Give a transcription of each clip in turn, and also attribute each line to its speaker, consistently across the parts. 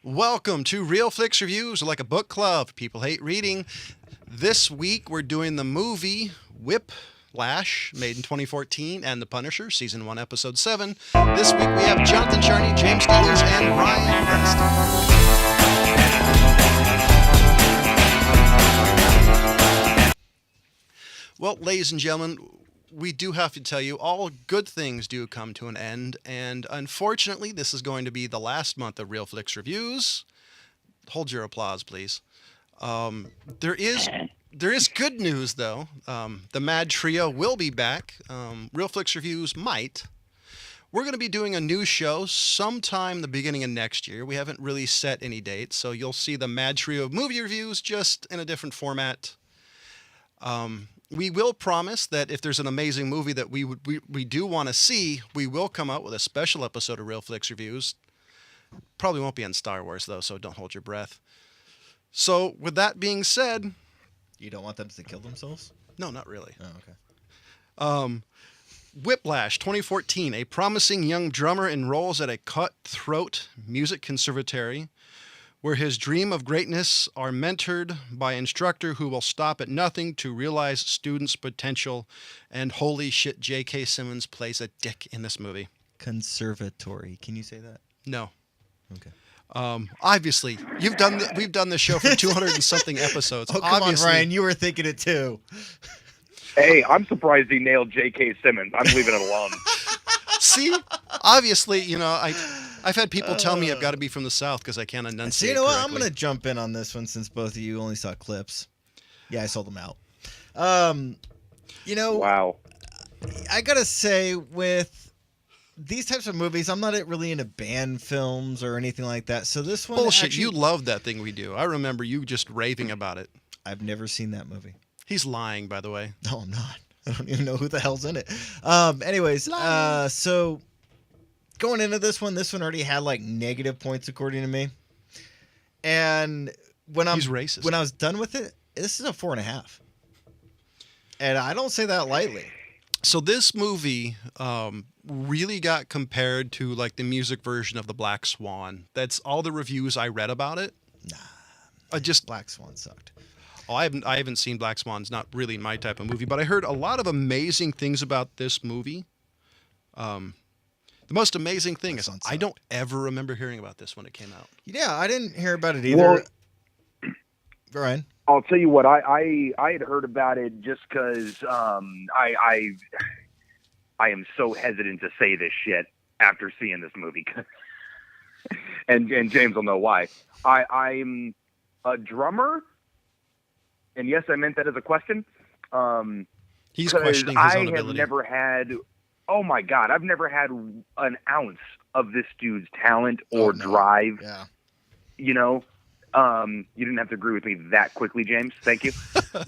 Speaker 1: Welcome to Real Flix Reviews, like a book club. People hate reading. This week we're doing the movie Whiplash, made in 2014, and The Punisher, Season 1, Episode 7. This week we have Jonathan Charney, James Stevens, and Ryan Preston. Well, ladies and gentlemen, we do have to tell you all good things do come to an end, and unfortunately, this is going to be the last month of Real Flix Reviews. Hold your applause, please. There is good news, though. The Mad Trio will be back. Real Flix Reviews might. We're going to be doing a new show sometime the beginning of next year. We haven't really set any dates, so you'll see the Mad Trio of movie reviews just in a different format. We will promise that if there's an amazing movie that we do want to see, we will come out with a special episode of Real Flix Reviews. Probably won't be on Star Wars, though, so don't hold your breath. So, with that being said...
Speaker 2: You don't want them to kill themselves?
Speaker 1: No, not really.
Speaker 2: Oh, okay.
Speaker 1: Whiplash, 2014. A promising young drummer enrolls at a cutthroat music conservatory where his dream of greatness are mentored by an instructor who will stop at nothing to realize students' potential. And holy shit, J.K. Simmons plays a dick in this movie.
Speaker 2: Conservatory. Can you say that?
Speaker 1: No.
Speaker 2: Okay.
Speaker 1: Obviously, we've done this show for 200 and something episodes.
Speaker 2: Oh, come on, Ryan. You were thinking it too.
Speaker 3: Hey, I'm surprised he nailed J.K. Simmons. I'm leaving it alone.
Speaker 1: See? Obviously, I've had people tell me I've got to be from the South because I can't enunciate
Speaker 2: So you know what?
Speaker 1: correctly.
Speaker 2: I'm going to jump in on this one since both of you only saw clips. Yeah, I sold them out.
Speaker 3: Wow.
Speaker 2: I got to say, with these types of movies, I'm not really into band films or anything like that. So this one...
Speaker 1: Bullshit,
Speaker 2: actually,
Speaker 1: you love that thing we do. I remember you just raving about it.
Speaker 2: I've never seen that movie.
Speaker 1: He's lying, by the way.
Speaker 2: No, I'm not. I don't even know who the hell's in it. Anyways, so going into this one already had like negative points according to me. And
Speaker 1: He's racist.
Speaker 2: When I was done with it, this is a 4.5. And I don't say that lightly.
Speaker 1: So this movie really got compared to like the music version of The Black Swan. That's all the reviews I read about it.
Speaker 2: Nah. Black Swan sucked.
Speaker 1: Oh, I haven't seen Black Swan. It's not really my type of movie, but I heard a lot of amazing things about this movie. The most amazing thing is I don't ever remember hearing about this when it came out.
Speaker 2: Yeah, I didn't hear about it either.
Speaker 3: Well,
Speaker 2: Ryan?
Speaker 3: I'll tell you what, I had heard about it just because I am so hesitant to say this shit after seeing this movie. and James will know why. I'm a drummer. And yes, I meant that as a question.
Speaker 1: He's questioning his own ability.
Speaker 3: I have never had, oh my God, I've never had an ounce of this dude's talent or drive.
Speaker 2: Yeah.
Speaker 3: You didn't have to agree with me that quickly, James. Thank you.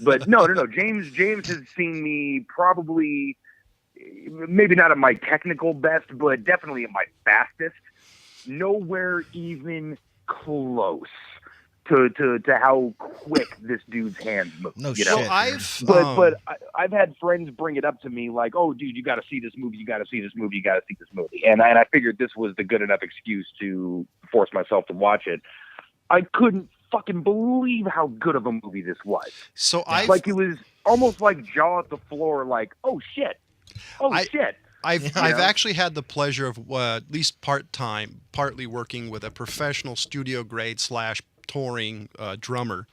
Speaker 3: But no. James has seen me probably, maybe not at my technical best, but definitely at my fastest. Nowhere even close to how quick this dude's hands move.
Speaker 2: No
Speaker 3: shit.
Speaker 2: Well,
Speaker 3: But I've had friends bring it up to me like, "Oh, dude, you got to see this movie. You got to see this movie. You got to see this movie." And I figured this was the good enough excuse to force myself to watch it. I couldn't fucking believe how good of a movie this was.
Speaker 1: So
Speaker 3: it was almost like jaw at the floor. Like, oh shit, shit.
Speaker 1: I've actually had the pleasure of at least partly working with a professional studio grade / touring drummer.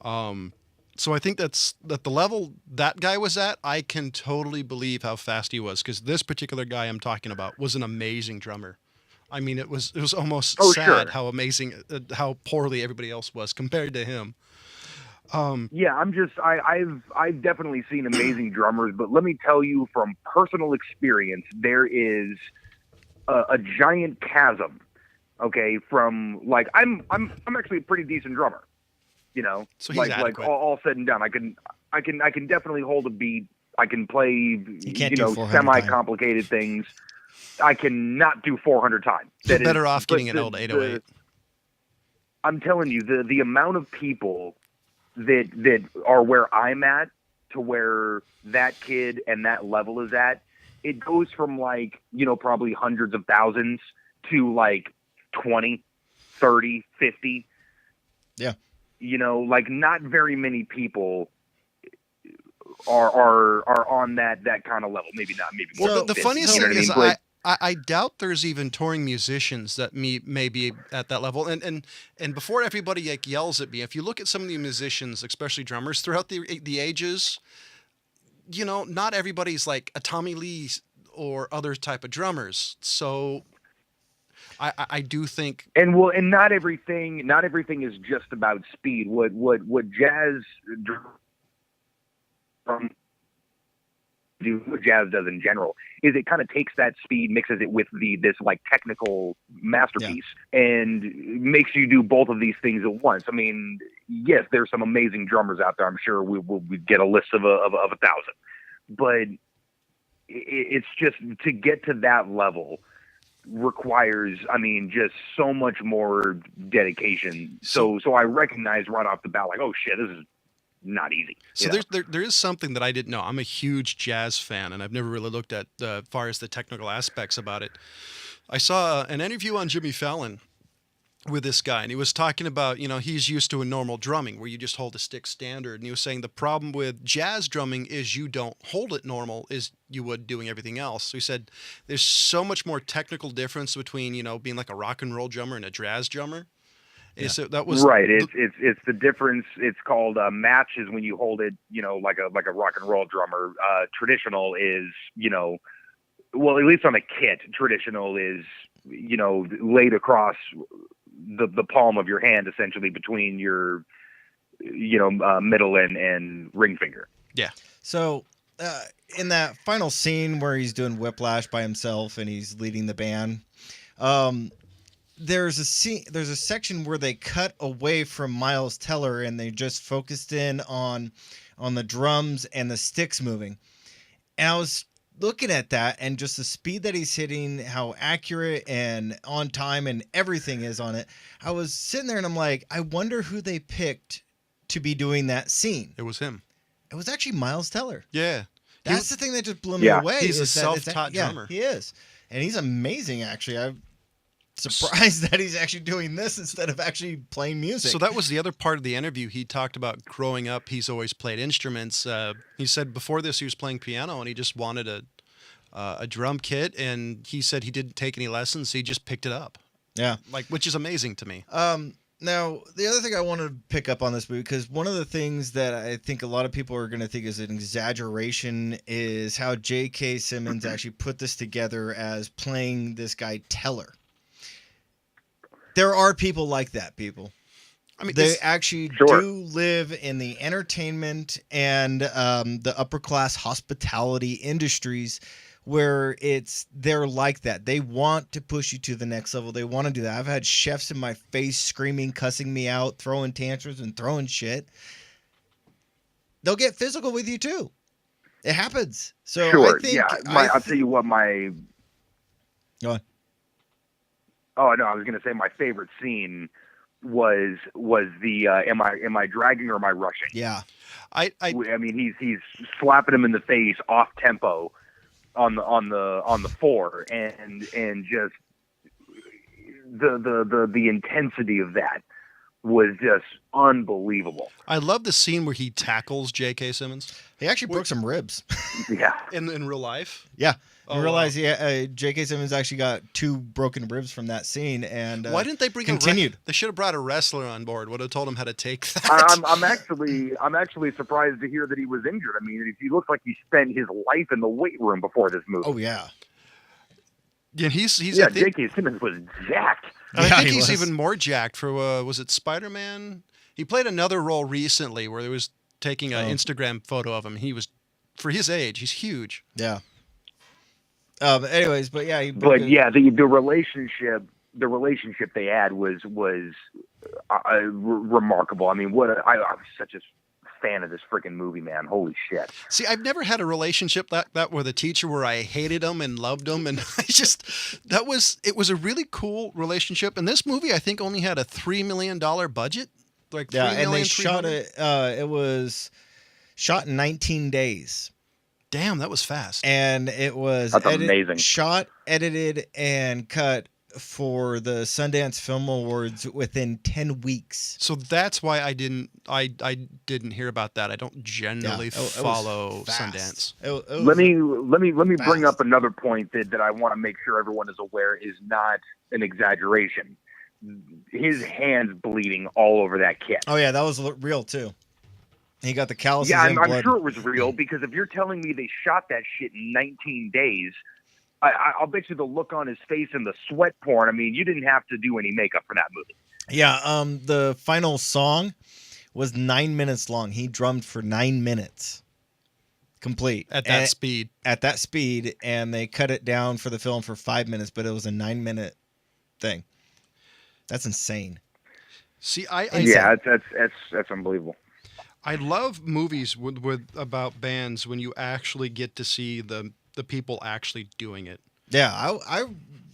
Speaker 1: So I think that the level that guy was at, I can totally believe how fast he was, because this particular guy I'm talking about was an amazing drummer. I mean, it was almost sad how amazing, how poorly everybody else was compared to him.
Speaker 3: Yeah, I've definitely seen amazing drummers, but let me tell you from personal experience, there is a giant chasm. Okay, from like I'm actually a pretty decent drummer,
Speaker 1: So he's adequate.
Speaker 3: all said and done, I can definitely hold a beat. I can play, semi-complicated things. I cannot do 400 times.
Speaker 1: You're better off getting an old 808.
Speaker 3: I'm telling you, the amount of people that are where I'm at to where that kid and that level is at, it goes from like, probably hundreds of thousands to like 20, 30, 50.
Speaker 2: Yeah.
Speaker 3: You know, like not very many people are on that kind of level. Maybe not. Maybe more.
Speaker 1: Well,
Speaker 3: than
Speaker 1: the
Speaker 3: 50,
Speaker 1: funniest
Speaker 3: you know
Speaker 1: thing
Speaker 3: what
Speaker 1: is
Speaker 3: I mean?
Speaker 1: I doubt there's even touring musicians that may be at that level. And before everybody like yells at me, if you look at some of the musicians, especially drummers throughout the ages, you know, not everybody's like a Tommy Lee or other type of drummers. So I do think,
Speaker 3: and not everything is just about speed. What jazz drum do, what jazz does in general, is it kind of takes that speed, mixes it with this like technical masterpiece, and makes you do both of these things at once. I mean, yes, there's some amazing drummers out there. I'm sure we get a list of 1,000, but it's just to get to that level requires, I mean, just so much more dedication. So I recognize right off the bat, like, oh shit, this is not easy.
Speaker 1: So there is something that I didn't know. I'm a huge jazz fan, and I've never really looked at far as the technical aspects about it. I saw an interview on Jimmy Fallon with this guy, and he was talking about, you know, he's used to a normal drumming where you just hold a stick standard, and he was saying the problem with jazz drumming is you don't hold it normal as you would doing everything else. So he said there's so much more technical difference between, you know, being like a rock and roll drummer and a jazz drummer. Yeah. So that was
Speaker 3: right. It's the difference. It's called match is when you hold it, you know, like a rock and roll drummer. Traditional is, you know, well, at least on a kit, traditional is, you know, laid across the palm of your hand, essentially between your, you know, middle and ring finger.
Speaker 1: Yeah.
Speaker 2: So in that final scene where he's doing Whiplash by himself and he's leading the band, there's a section where they cut away from Miles Teller and they just focused in on the drums and the sticks moving. And I was looking at that and just the speed that he's hitting, how accurate and on time and everything is on it. I was sitting there and I'm like, I wonder who they picked to be doing that scene.
Speaker 1: It was him.
Speaker 2: It was actually Miles Teller.
Speaker 1: Yeah.
Speaker 2: That's the thing that just blew me away.
Speaker 1: He's a self-taught drummer.
Speaker 2: Yeah, he is. And he's amazing, actually. I'm surprised that he's actually doing this instead of actually playing music.
Speaker 1: So that was the other part of the interview. He talked about growing up, he's always played instruments. He said before this he was playing piano and he just wanted a drum kit, and he said he didn't take any lessons, so he just picked it up.
Speaker 2: Yeah.
Speaker 1: Like, which is amazing to me.
Speaker 2: Now, the other thing I want to pick up on this movie, because one of the things that I think a lot of people are going to think is an exaggeration, is how J.K. Simmons actually put this together as playing this guy Teller. There are people like that, people. I mean, they actually do live in the entertainment and the upper class hospitality industries where they're like that. They want to push you to the next level. They want to do that. I've had chefs in my face screaming, cussing me out, throwing tantrums and throwing shit. They'll get physical with you too. It happens. So
Speaker 3: sure,
Speaker 2: I think,
Speaker 3: yeah. I'll tell you what
Speaker 2: Go on.
Speaker 3: Oh no, I was going to say my favorite scene was the am I dragging or am I rushing?
Speaker 2: Yeah.
Speaker 3: I mean he's slapping him in the face off tempo on the floor, and just the intensity of that was just unbelievable.
Speaker 1: I love the scene where he tackles J.K. Simmons.
Speaker 2: He actually broke some ribs.
Speaker 3: Yeah.
Speaker 1: In real life?
Speaker 2: Yeah. I realized J.K. Simmons actually got 2 broken ribs from that scene, and
Speaker 1: why didn't they bring
Speaker 2: continued?
Speaker 1: They should have brought a wrestler on board. Would have told him how to take that.
Speaker 3: I'm actually surprised to hear that he was injured. I mean, he looks like he spent his life in the weight room before this movie.
Speaker 2: Oh yeah.
Speaker 1: Yeah,
Speaker 3: J.K. Simmons was jacked.
Speaker 1: I think he's even more jacked for was it Spider-Man? He played another role recently where they was taking an Instagram photo of him. He was, for his age, he's huge.
Speaker 2: Yeah. Anyways, but yeah,
Speaker 3: the relationship they had was remarkable. I mean, I was such a fan of this freaking movie, man. Holy shit.
Speaker 1: See, I've never had a relationship that with a teacher where I hated him and loved him, and it was a really cool relationship. And this movie, I think, only had a $3 million budget. Like $3 million,
Speaker 2: and they shot it. It was shot in 19 days.
Speaker 1: Damn, that was fast.
Speaker 2: And it was
Speaker 3: amazing.
Speaker 2: Shot, edited, and cut for the Sundance Film Awards within 10 weeks.
Speaker 1: So that's why I didn't hear about that. I don't generally follow Sundance.
Speaker 3: Let me bring up another point that I want to make sure everyone is aware is not an exaggeration. His hands bleeding all over that kid.
Speaker 2: Oh yeah, that was real too. He got the calluses.
Speaker 3: Yeah,
Speaker 2: and
Speaker 3: I'm
Speaker 2: blood.
Speaker 3: sure it was real because if you're telling me they shot that shit in 19 days, I'll bet you the look on his face and the sweat porn. I mean, you didn't have to do any makeup for that movie.
Speaker 2: Yeah, the final song was 9 minutes long. He drummed for 9 minutes. Complete.
Speaker 1: At that speed.
Speaker 2: At that speed, and they cut it down for the film for 5 minutes, but it was a 9-minute thing. That's insane.
Speaker 1: See,
Speaker 3: that's unbelievable.
Speaker 1: I love movies with about bands when you actually get to see the people actually doing it.
Speaker 2: Yeah, I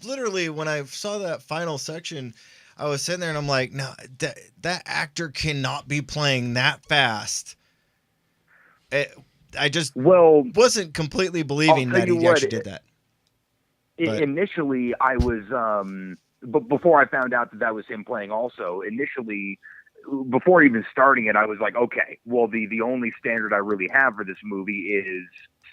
Speaker 2: literally, when I saw that final section, I was sitting there and I'm like, no, that actor cannot be playing that fast. I just wasn't completely believing that he actually did that.
Speaker 3: Initially, I was, but before I found out that was him playing also, before even starting it, I was like, okay, well, the only standard I really have for this movie is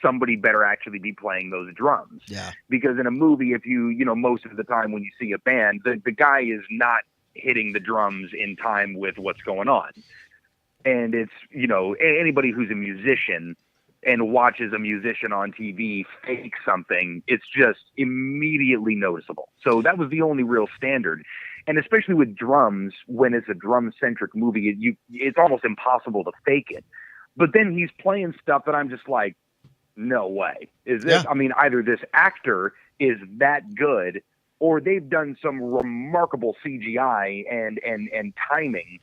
Speaker 3: somebody better actually be playing those drums.
Speaker 2: Yeah.
Speaker 3: Because in a movie, if most of the time when you see a band, the guy is not hitting the drums in time with what's going on. And it's, anybody who's a musician and watches a musician on TV fake something, it's just immediately noticeable. So that was the only real standard. And especially with drums, when it's a drum-centric movie, it's almost impossible to fake it. But then he's playing stuff that I'm just like, no way. Is this? Yeah. I mean, either this actor is that good, or they've done some remarkable CGI and timing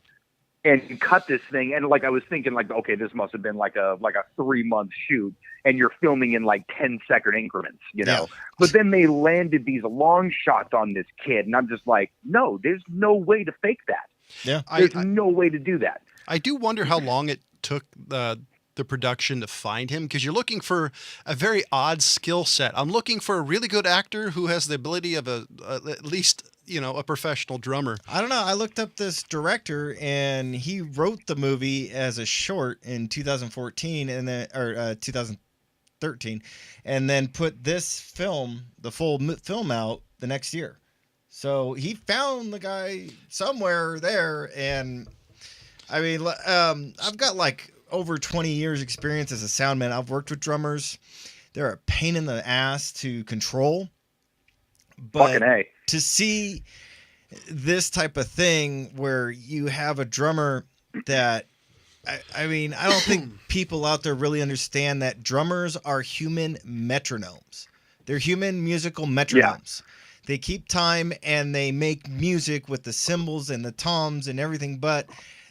Speaker 3: and cut this thing. And like I was thinking, like, okay, this must have been like a 3-month shoot, and you're filming in like 10-second increments,
Speaker 2: Yeah.
Speaker 3: But then they landed these long shots on this kid, and I'm just like, no, there's no way to fake that.
Speaker 2: Yeah,
Speaker 3: there's no way to do that.
Speaker 1: I do wonder how long it took the production to find him, because you're looking for a very odd skill set. I'm looking for a really good actor who has the ability of at least a professional drummer.
Speaker 2: I don't know. I looked up this director, and he wrote the movie as a short in 2014 or 2013, and then put this film, the full film, out the next year. So he found the guy somewhere there, and I mean, I've got like over 20 years experience as a sound man. I've worked with drummers. They're a pain in the ass to control. But to see this type of thing where you have a drummer that, I mean, I don't think people out there really understand that drummers are human metronomes. They're human musical metronomes. Yeah. They keep time and they make music with the cymbals and the toms and everything, but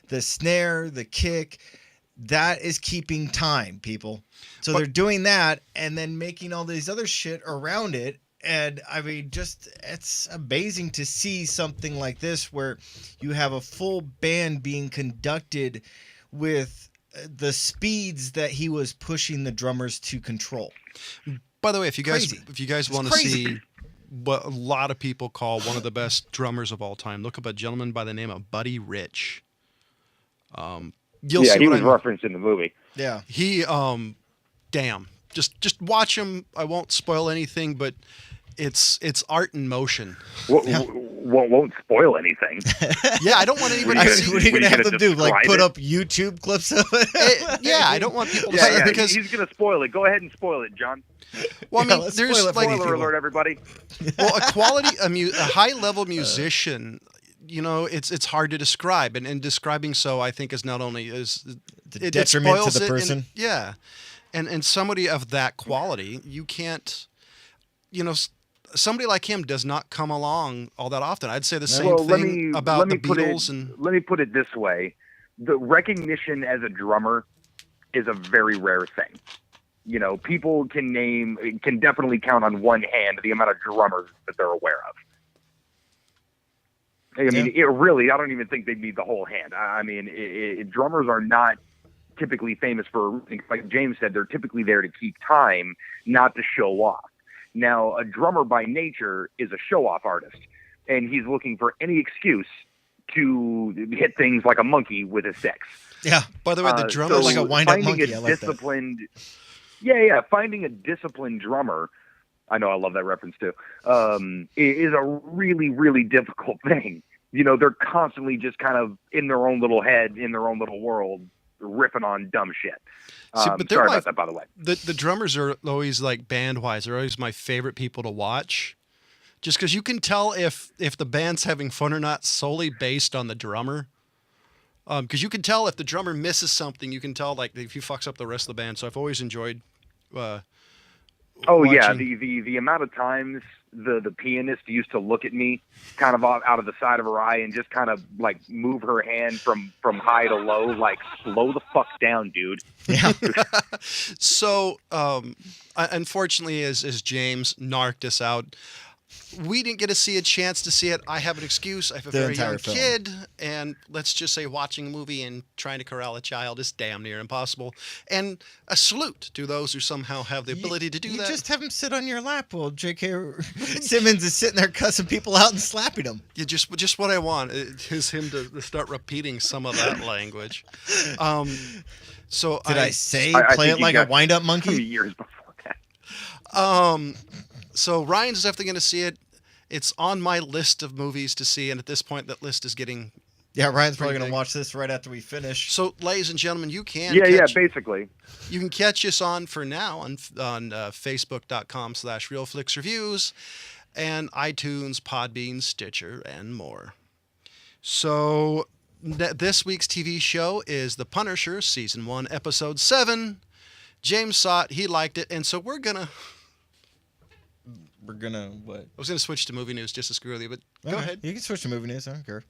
Speaker 2: the snare, the kick, that is keeping time, people. So they're doing that and then making all these other shit around it. And I mean, it's amazing to see something like this where you have a full band being conducted with the speeds that he was pushing the drummers to control.
Speaker 1: By the way, if you guys want to see what a lot of people call one of the best drummers of all time, look up a gentleman by the name of Buddy Rich. He was
Speaker 3: referenced in the movie.
Speaker 2: Yeah.
Speaker 1: He, damn. Just watch him. I won't spoil anything, but it's art in motion.
Speaker 3: Won't spoil anything.
Speaker 1: Yeah, I don't want anybody to see.
Speaker 2: What are you going to have to do? Like put up YouTube clips of it?
Speaker 1: Yeah, I don't want people to see it because
Speaker 3: he's going to spoil it. Go ahead and spoil it, John.
Speaker 1: Well, I mean, there's like
Speaker 3: spoiler alert, everybody.
Speaker 1: Well, a high-level musician, it's hard to describe, and describing so I think is not only
Speaker 2: the detriment to the person.
Speaker 1: And somebody of that quality, you can't, somebody like him does not come along all that often. I'd say the same thing about the Beatles.
Speaker 3: Let me put it this way. The recognition as a drummer is a very rare thing. People can definitely count on one hand the amount of drummers that they're aware of. I mean, I don't even think they need the whole hand. I mean, drummers are not typically famous for, like James said, they're typically there to keep time, not to show off. Now, a drummer by nature is a show-off artist. and he's looking for any excuse to hit things like a monkey with his sticks.
Speaker 2: Yeah.
Speaker 1: By the way, the drummer
Speaker 2: like a wind-up monkey. I like
Speaker 3: that. Yeah. Finding a disciplined drummer, I know I love that reference too, is a really, really difficult thing. You know, they're constantly just kind of in their own little head, in their own little world, riffing on dumb shit.
Speaker 1: But
Speaker 3: sorry about that, by the way.
Speaker 1: The drummers are always, like, band-wise, they're always my favorite people to watch. Just because you can tell if the band's having fun or not solely based on the drummer. Because you can tell if the drummer misses something, you can tell, like, if he fucks up the rest of the band. So I've always enjoyed watching.
Speaker 3: Yeah, the amount of times the pianist used to look at me kind of out of the side of her eye and just kind of, like, move her hand from high to low, like, slow the fuck down, dude.
Speaker 2: Yeah.
Speaker 1: So, unfortunately, as James narked us out, we didn't get to see a chance to see it. I have an excuse. I have a very young kid, and let's just say watching a movie and trying to corral a child is damn near impossible. And a salute to those who somehow have the ability to do that.
Speaker 2: You just have him sit on your lap while J.K. Simmons is sitting there cussing people out and slapping them.
Speaker 1: Yeah, just what I want is him to start repeating some of that language. So
Speaker 2: Did I say
Speaker 3: I
Speaker 2: play it like a wind-up monkey?
Speaker 3: Years before that.
Speaker 1: So Ryan's definitely going to see it. It's on my list of movies to see, and at this point, that list is getting...
Speaker 2: Yeah, Ryan's probably going to watch this right after we finish.
Speaker 1: So, ladies and gentlemen, you can...
Speaker 3: basically.
Speaker 1: You can catch us on Facebook.com/RealFlixReviews and iTunes, Podbean, Stitcher, and more. So, this week's TV show is The Punisher, Season 1, Episode 7. James saw it, he liked it, and so we're going to...
Speaker 2: what?
Speaker 1: I was going to switch to movie news just to screw with you, but go ahead.
Speaker 2: You can switch to movie news. I don't care.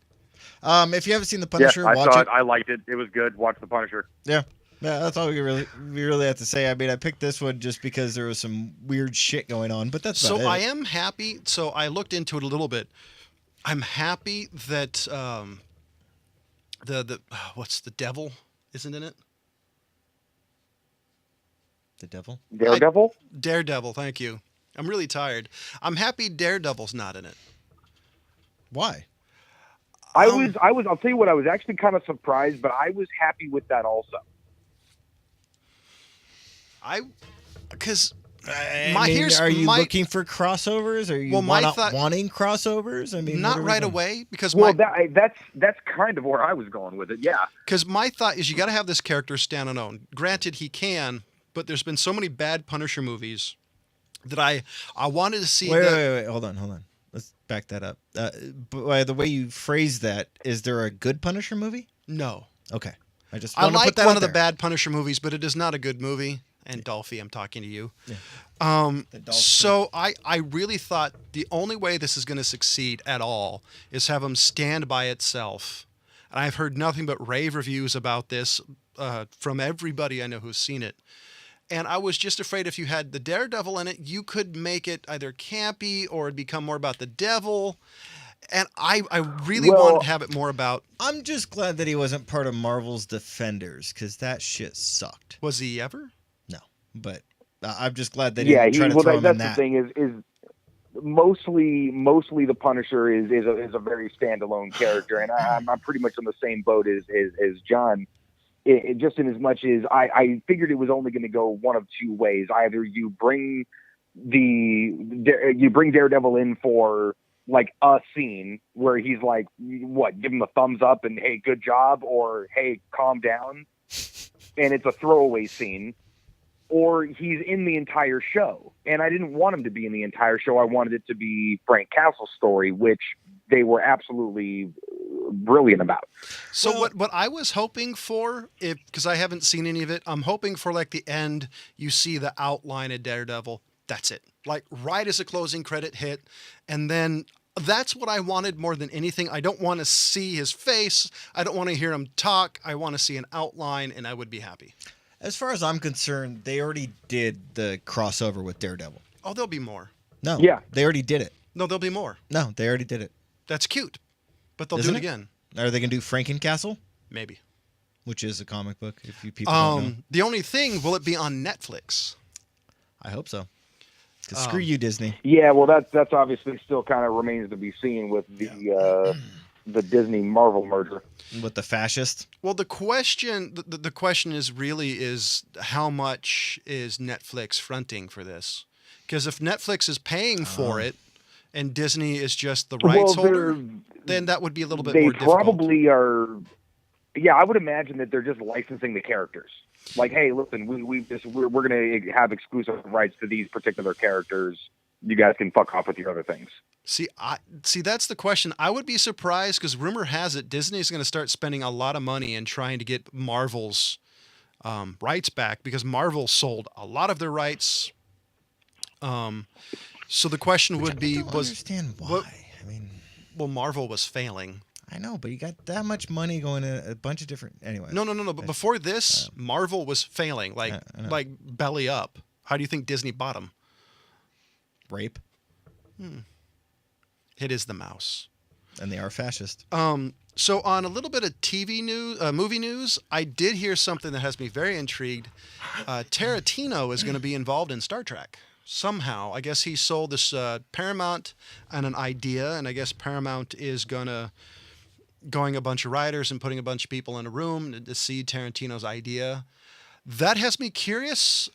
Speaker 2: If you haven't seen The Punisher, watch
Speaker 3: saw
Speaker 2: it.
Speaker 3: I liked it. It was good. Watch The Punisher.
Speaker 2: Yeah, that's all we really have to say. I mean, I picked this one just because there was some weird shit going on, but that's about it.
Speaker 1: So I am happy. So I looked into it a little bit. I'm happy that what's the devil isn't in it.
Speaker 2: The devil?
Speaker 3: Daredevil?
Speaker 1: Daredevil, thank you. I'm really tired. I'm happy Daredevil's not in it.
Speaker 2: Why?
Speaker 3: I'll tell you what, I was actually kind of surprised, but I was happy with that also.
Speaker 2: Are you looking for crossovers? Are you wanting crossovers? I mean,
Speaker 1: not right away, because
Speaker 3: that's kind of where I was going with it. Yeah,
Speaker 1: because my thought is you got to have this character stand alone. Granted, he can, but there's been so many bad Punisher movies that I wanted to see.
Speaker 2: Wait, hold on. Let's back that up. By the way you phrase that, is there a good Punisher movie?
Speaker 1: No.
Speaker 2: Okay. I
Speaker 1: like one of the bad Punisher movies, but it is not a good movie. And Dolphy, I'm talking to you. Yeah. So I really thought the only way this is going to succeed at all is have him stand by itself. And I've heard nothing but rave reviews about this from everybody I know who's seen it. And I was just afraid if you had the Daredevil in it, you could make it either campy or it'd become more about the devil. And I really wanted to have it more about...
Speaker 2: I'm just glad that he wasn't part of Marvel's Defenders, because that shit sucked.
Speaker 1: Was he ever?
Speaker 2: No, but I'm just glad that he didn't try to throw him in that.
Speaker 3: That's the thing is mostly the Punisher is a very standalone character, and I'm pretty much on the same boat as John. Just in as much as I figured it was only going to go one of two ways. Either you bring Daredevil in for like a scene where he's like, give him a thumbs up and hey, good job, or hey, calm down, and it's a throwaway scene, or he's in the entire show. And I didn't want him to be in the entire show. I wanted it to be Frank Castle's story, which they were absolutely brilliant about.
Speaker 1: So what I was hoping for, because I haven't seen any of it, I'm hoping for like the end, you see the outline of Daredevil. That's it. Like right as a closing credit hit. And then that's what I wanted more than anything. I don't want to see his face. I don't want to hear him talk. I want to see an outline, and I would be happy.
Speaker 2: As far as I'm concerned, they already did the crossover with Daredevil.
Speaker 1: Oh, there'll be more.
Speaker 2: No. Yeah. They already did it.
Speaker 1: No, there'll be more.
Speaker 2: No, they already did it.
Speaker 1: That's cute. But they'll do it again.
Speaker 2: Are they going to do Frankencastle?
Speaker 1: Maybe.
Speaker 2: Which is a comic book, if you people don't know.
Speaker 1: The only thing, will it be on Netflix?
Speaker 2: I hope so. Screw you, Disney.
Speaker 3: Yeah, well, that's obviously still kind of remains to be seen with the Disney Marvel merger.
Speaker 2: With the fascist.
Speaker 1: Well, the question is how much is Netflix fronting for this? Because if Netflix is paying for it and Disney is just the rights holder, then that would be a little bit more difficult. They
Speaker 3: probably are. Yeah, I would imagine that they're just licensing the characters. Like, hey, listen, we're going to have exclusive rights to these particular characters. You guys can fuck off with your other things.
Speaker 1: See, that's the question. I would be surprised because rumor has it Disney is going to start spending a lot of money in trying to get Marvel's rights back because Marvel sold a lot of their rights. So the question would be,
Speaker 2: I don't understand why.
Speaker 1: Well, Marvel was failing.
Speaker 2: I know, but you got that much money going to a bunch of different. Anyway.
Speaker 1: No. But before this, Marvel was failing, like belly up. How do you think Disney bought them?
Speaker 2: Rape.
Speaker 1: It is the mouse,
Speaker 2: and they are fascist.
Speaker 1: So on a little bit of TV news, movie news, I did hear something that has me very intrigued. Tarantino is going to be involved in Star Trek somehow. I guess he sold this Paramount and an idea, and I guess Paramount is going a bunch of writers and putting a bunch of people in a room to see Tarantino's idea. That has me curious.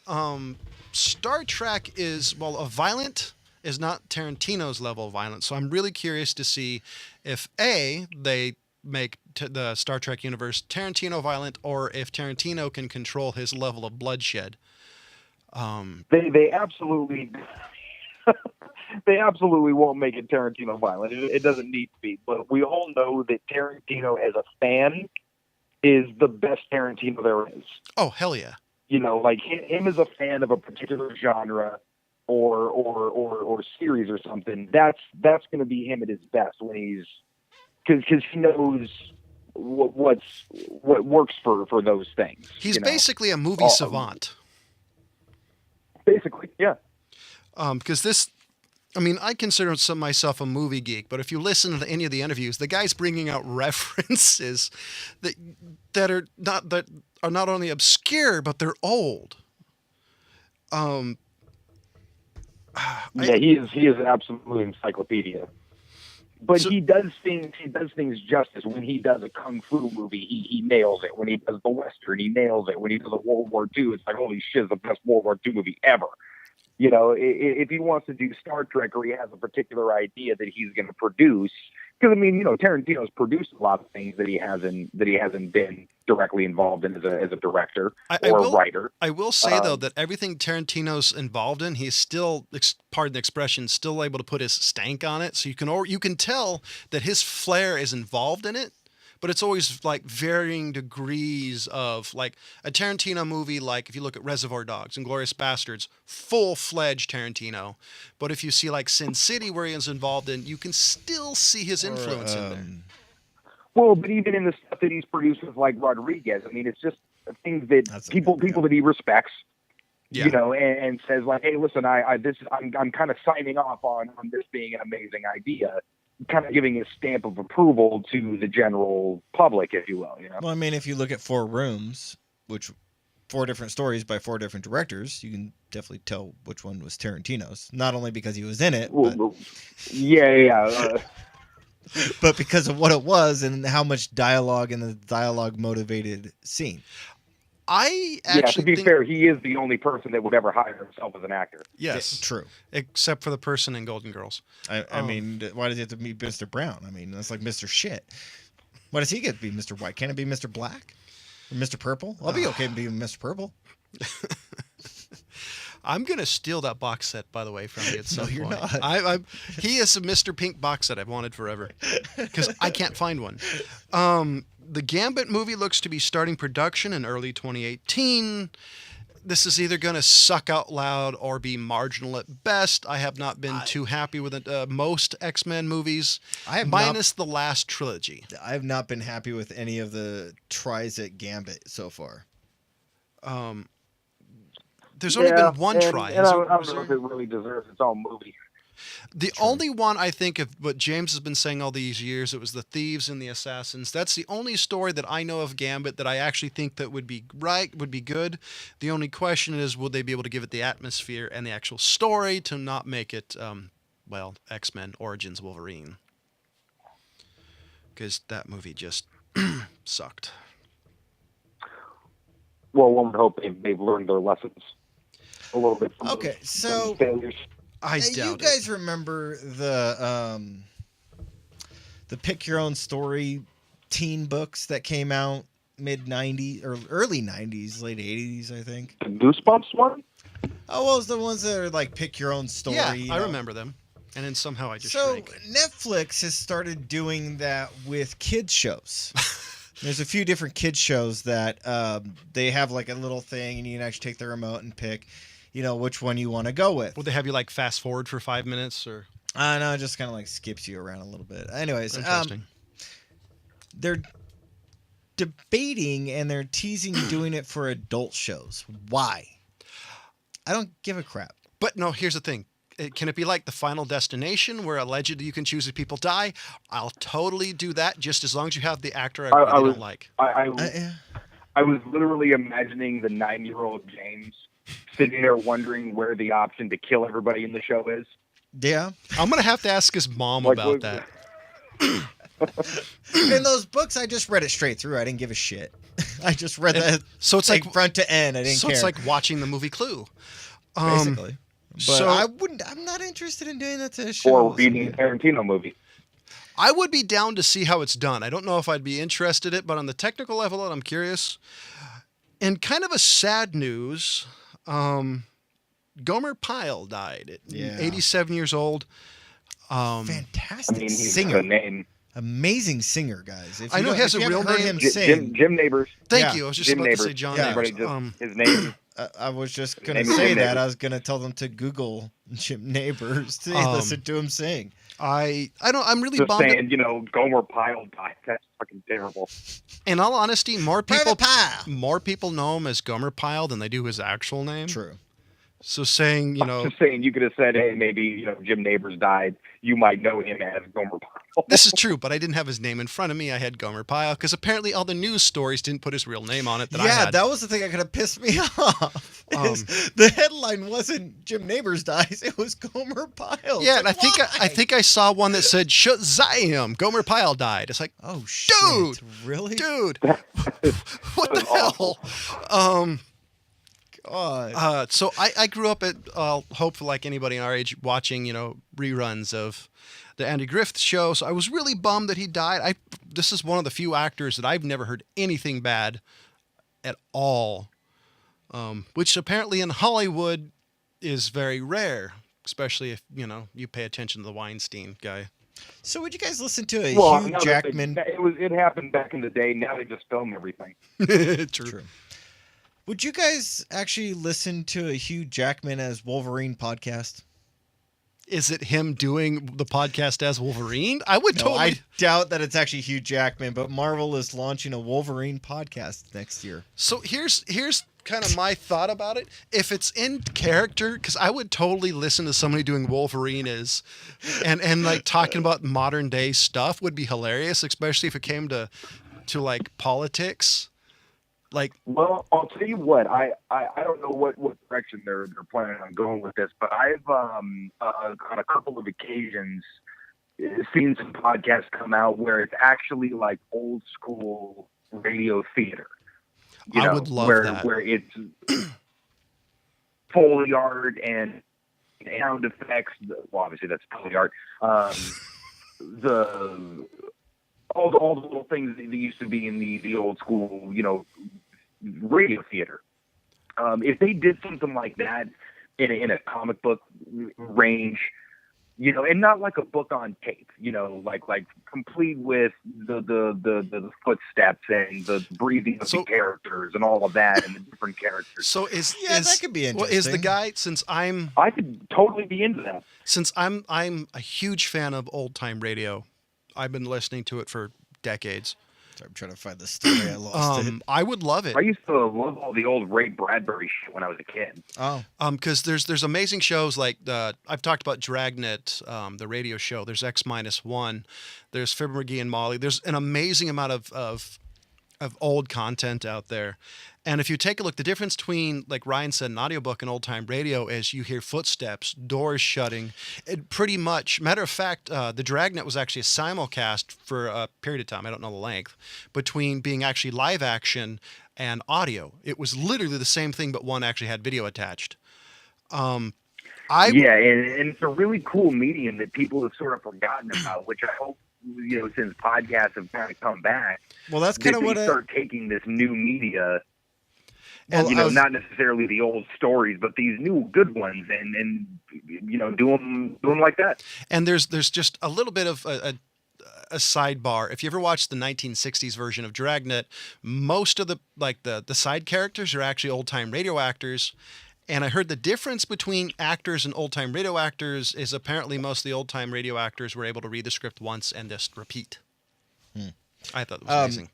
Speaker 1: Star Trek is, violent is not Tarantino's level of violence. So I'm really curious to see if they make the Star Trek universe Tarantino violent, or if Tarantino can control his level of bloodshed.
Speaker 3: They absolutely they absolutely won't make it Tarantino violent. It doesn't need to be. But we all know that Tarantino as a fan is the best Tarantino there is.
Speaker 1: Oh, hell yeah.
Speaker 3: Like him as a fan of a particular genre or series or something, that's going to be him at his best when he's because he knows what works for those things.
Speaker 1: He's basically a movie savant.
Speaker 3: Basically, yeah.
Speaker 1: Because this, I consider myself a movie geek, but if you listen to any of the interviews, the guy's bringing out references that are not only obscure, but they're old.
Speaker 3: He is an absolute encyclopedia. But he does things justice. When he does a kung fu movie, he nails it. When he does the Western, he nails it. When he does a World War II, it's like, holy shit, it's the best World War II movie ever. If he wants to do Star Trek, or he has a particular idea that he's going to produce, because Tarantino's produced a lot of things that he hasn't been directly involved in as a director or a writer.
Speaker 1: I will say though that everything Tarantino's involved in, he's still, pardon the expression, still able to put his stank on it. So you can tell that his flair is involved in it. But it's always like varying degrees of, like a Tarantino movie, like if you look at Reservoir Dogs and Inglourious Bastards, full-fledged Tarantino. But if you see like Sin City, where he is involved in, you can still see his influence in there.
Speaker 3: Well, but even in the stuff that he's produced with like Rodriguez, it's just things that people that he respects, and says like, hey, listen, I'm kind of signing off on this being an amazing idea. Kind of giving a stamp of approval to the general public, if you will.
Speaker 2: Well, if you look at 4 Rooms, which 4 different stories by 4 different directors, you can definitely tell which one was Tarantino's. Not only because he was in it, but but because of what it was and how much dialogue and the dialogue motivated scene.
Speaker 1: I actually
Speaker 3: to be fair, he is the only person that would ever hire himself as an actor.
Speaker 1: Yes,
Speaker 2: true.
Speaker 1: Except for the person in Golden Girls.
Speaker 2: I mean, why does he have to be Mr. Brown? That's like Mr. Shit. Why does he get to be Mr. White? Can't it be Mr. Black or Mr. Purple? I'll be okay being Mr. Purple.
Speaker 1: I'm gonna steal that box set, by the way, from you at some
Speaker 2: point. No, you're
Speaker 1: not. He is a Mr. Pink box set I've wanted forever because I can't find one. The Gambit movie looks to be starting production in early 2018. This is either going to suck out loud or be marginal at best. I have not been too happy with it. Most X-Men movies, minus the last trilogy.
Speaker 2: I have not been happy with any of the tries at Gambit so far.
Speaker 1: There's only been one try.
Speaker 3: And I don't know if it really deserves its own movie.
Speaker 1: The only one I think of what James has been saying all these years, it was the thieves and the assassins. That's the only story that I know of Gambit that I actually think that would be good. The only question is, will they be able to give it the atmosphere and the actual story to not make it, X-Men Origins Wolverine? Because that movie just sucked.
Speaker 3: Well, one would hope they've learned their lessons a little bit.
Speaker 2: Okay, so
Speaker 3: failures.
Speaker 1: I doubt
Speaker 2: you guys remember the Pick Your Own Story teen books that came out mid 90s or early 90s, late 80s, I think.
Speaker 3: The Goosebumps one?
Speaker 2: Oh, well, it's the ones that are like Pick Your Own Story.
Speaker 1: Yeah, I remember them. And then somehow I just shrank.
Speaker 2: Netflix has started doing that with kids shows. There's a few different kids shows that they have like a little thing, and you can actually take the remote and pick, which one you want to go with.
Speaker 1: Will they have you like fast forward for 5 minutes or?
Speaker 2: No, it just kind of like skips you around a little bit. Anyways,
Speaker 1: interesting.
Speaker 2: They're debating and they're teasing doing it for adult shows. Why? I don't give a crap.
Speaker 1: But no, here's the thing. Can it be like the Final Destination where allegedly you can choose if people die? I'll totally do that just as long as you have the actor I don't like.
Speaker 3: I was literally imagining the 9-year-old James sitting there wondering where the option to kill everybody in the show is.
Speaker 2: Yeah.
Speaker 1: I'm going to have to ask his mom about that.
Speaker 2: In those books, I just read it straight through. I didn't give a shit. I just read that.
Speaker 1: So it's like
Speaker 2: front to end. I didn't care.
Speaker 1: So it's like watching the movie Clue.
Speaker 2: Basically. But I'm not interested in doing that to a show.
Speaker 3: Or reading a Tarantino movie.
Speaker 1: I would be down to see how it's done. I don't know if I'd be interested in it, but on the technical level, I'm curious. And kind of a sad news, Gomer Pyle died at 87 years old.
Speaker 2: Fantastic
Speaker 3: he's
Speaker 2: singer.
Speaker 3: a name.
Speaker 2: Amazing singer, guys.
Speaker 1: I know he has a real name.
Speaker 3: Jim Neighbors.
Speaker 1: Thank you. I was just about to say John Neighbors.
Speaker 3: His name.
Speaker 2: I was just going to say that. I was going to tell them to Google Jim Neighbors to listen to him sing.
Speaker 1: I'm really
Speaker 3: just
Speaker 1: bummed.
Speaker 3: Saying, Gomer Pyle died. That's fucking terrible.
Speaker 1: In all honesty, more people know him as Gomer Pyle than they do his actual name.
Speaker 2: True.
Speaker 1: So saying,
Speaker 3: just saying, you could have said, hey, maybe, Jim Neighbors died. You might know him as Gomer Pyle.
Speaker 1: This is true, but I didn't have his name in front of me. I had Gomer Pyle because apparently all the news stories didn't put his real name on it.
Speaker 2: That was the thing that could have pissed me off. The headline wasn't Jim Neighbors dies; it was Gomer Pyle.
Speaker 1: Yeah, and I think I saw one that said Shazam, Gomer Pyle died. It's like,
Speaker 2: oh shit,
Speaker 1: dude,
Speaker 2: really,
Speaker 1: dude, what the hell?
Speaker 2: God.
Speaker 1: So I grew up at hopefully like anybody in our age watching reruns of the Andy Griffith Show. So I was really bummed that he died. This is one of the few actors that I've never heard anything bad at all, which apparently in Hollywood is very rare, especially if you pay attention to the Weinstein guy.
Speaker 2: So would you guys listen to a Hugh Jackman?
Speaker 3: It happened back in the day. Now they just film everything.
Speaker 1: True.
Speaker 2: Would you guys actually listen to a Hugh Jackman as Wolverine podcast?
Speaker 1: Is it him doing the podcast as Wolverine? I would totally.
Speaker 2: I doubt that it's actually Hugh Jackman, but Marvel is launching a Wolverine podcast next year.
Speaker 1: So here's kind of my thought about it. If it's in character, because I would totally listen to somebody doing Wolverine and like talking about modern day stuff would be hilarious, especially if it came to like politics.
Speaker 3: Well, I'll tell you what. I don't know what direction they're planning on going with this, but I've on a couple of occasions seen some podcasts come out where it's actually like old school radio theater.
Speaker 1: I would love that.
Speaker 3: Where it's Foley art and sound effects. Well, obviously that's Foley art. All the little things that used to be in the old school, radio theater. If they did something like that in a comic book range, and not like a book on tape, like complete with the footsteps and the breathing of the characters and all of that and the different characters.
Speaker 1: So
Speaker 2: that could be interesting.
Speaker 1: Well, is the guy
Speaker 3: I could totally be into that.
Speaker 1: Since I'm a huge fan of old time radio. I've been listening to it for decades.
Speaker 2: I'm trying to find the story. I lost it.
Speaker 1: I would love it.
Speaker 3: I used to love all the old Ray Bradbury shit when I was a kid.
Speaker 2: Oh.
Speaker 1: Because there's amazing shows like I've talked about Dragnet, the radio show. There's X-1. There's Fibber McGee and Molly. There's an amazing amount of old content out there. And if you take a look, the difference between, like Ryan said, an audiobook and old-time radio is you hear footsteps, doors shutting. It pretty much, matter of fact, the Dragnet was actually a simulcast for a period of time, I don't know the length, between being actually live action and audio. It was literally the same thing, but one actually had video attached. And it's a really cool medium that people have sort of forgotten about, which I hope, since podcasts have kind of come back.
Speaker 2: Well, that's kind of what
Speaker 3: start taking this new media. Well, not necessarily the old stories, but these new good ones, and do them like that. And
Speaker 1: there's just a little bit of a sidebar. If you ever watched the 1960s version of Dragnet, most of the side characters are actually old time radio actors. And I heard the difference between actors and old time radio actors is apparently most of the old time radio actors were able to read the script once and just repeat. I thought it was amazing.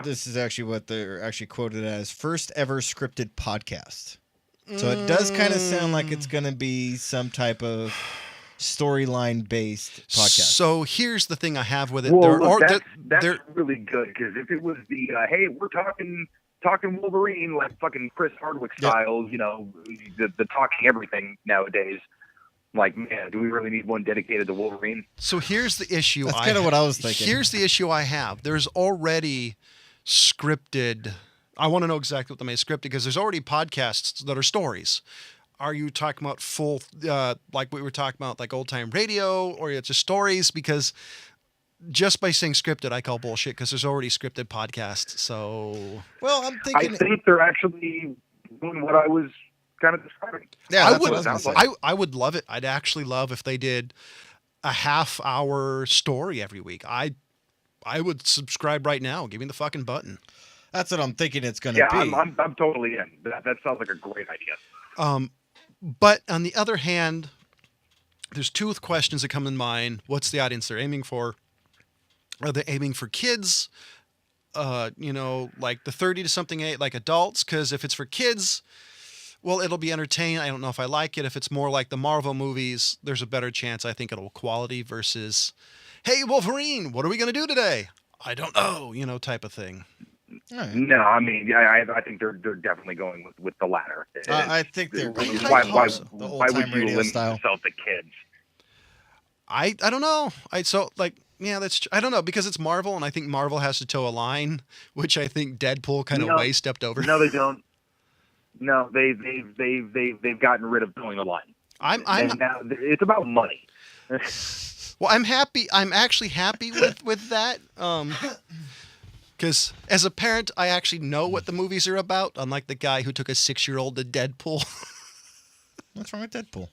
Speaker 2: This is actually what they're actually quoted as first ever scripted podcast. So it does kind of sound like it's going to be some type of storyline based podcast.
Speaker 1: So here's the thing I have with it.
Speaker 3: Well, that's really good, because if it was the hey, we're talking Wolverine like fucking Chris Hardwick style, the talking everything nowadays. Like, man, do we really need one dedicated to Wolverine?
Speaker 1: So here's the issue.
Speaker 2: That's kind of what I was thinking.
Speaker 1: Here's the issue I have. There's already scripted. I want to know exactly what they made scripted, because there's already podcasts that are stories. Are you talking about full, like we were talking about, like old time radio, or it's just stories? Because just by saying scripted, I call bullshit, because there's already scripted podcasts. So,
Speaker 2: well, I
Speaker 3: think they're actually doing what I was kind of describing.
Speaker 2: Yeah,
Speaker 1: I would love it. I'd actually love if they did a half-hour story every week. I would subscribe right now. Give me the fucking button.
Speaker 2: That's what I'm thinking it's going to be.
Speaker 3: Yeah, I'm totally in. That sounds like a great idea.
Speaker 1: But on the other hand, there's two questions that come in mind. What's the audience they're aiming for? Are they aiming for kids? Like the 30 to something age, like adults? Because if it's for kids, well, it'll be entertaining. I don't know if I like it. If it's more like the Marvel movies, there's a better chance I think it'll quality versus, hey, Wolverine, what are we going to do today? I don't know, type of thing.
Speaker 2: Right.
Speaker 3: No, I mean, I think they're definitely going with the latter.
Speaker 2: I think they're
Speaker 3: why would you limit
Speaker 2: style.
Speaker 3: yourself to kids?
Speaker 1: I don't know. I don't know, because it's Marvel, and I think Marvel has to toe a line, which I think Deadpool kind of way stepped over.
Speaker 3: No, they don't. No, they've gotten rid of towing the line. And now it's about money.
Speaker 1: Well, I'm happy. I'm actually happy with that. Because as a parent, I actually know what the movies are about, unlike the guy who took a 6-year-old to Deadpool.
Speaker 2: What's wrong with Deadpool?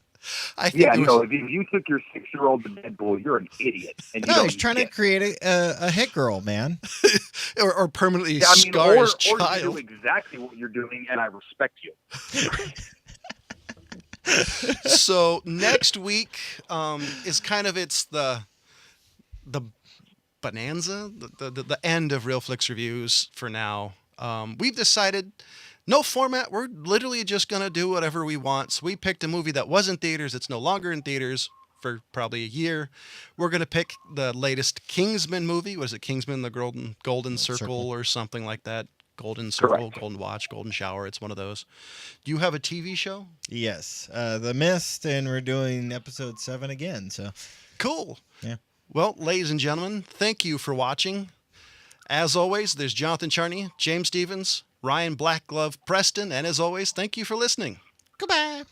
Speaker 3: If you took your 6-year-old to Deadpool, you're an idiot. And
Speaker 2: he's trying to create a hit girl, man.
Speaker 1: or permanently scar his child.
Speaker 3: Or you do exactly what you're doing, and I respect you.
Speaker 1: So next week is kind of the bonanza, the end of Real Flix Reviews for now. We've decided no format. We're literally just going to do whatever we want. So we picked a movie that was in theaters. It's no longer in theaters for probably a year. We're going to pick the latest Kingsman movie. Was it Kingsman, the Golden Circle or something like that? Golden Circle, correct. Golden Watch, Golden Shower. It's one of those. Do you have a TV show?
Speaker 2: Yes. The Mist, and we're doing episode 7 again. So
Speaker 1: cool.
Speaker 2: Yeah.
Speaker 1: Well, ladies and gentlemen, thank you for watching. As always, there's Jonathan Charney, James Stevens, Ryan Blackglove Preston, and as always, thank you for listening. Goodbye.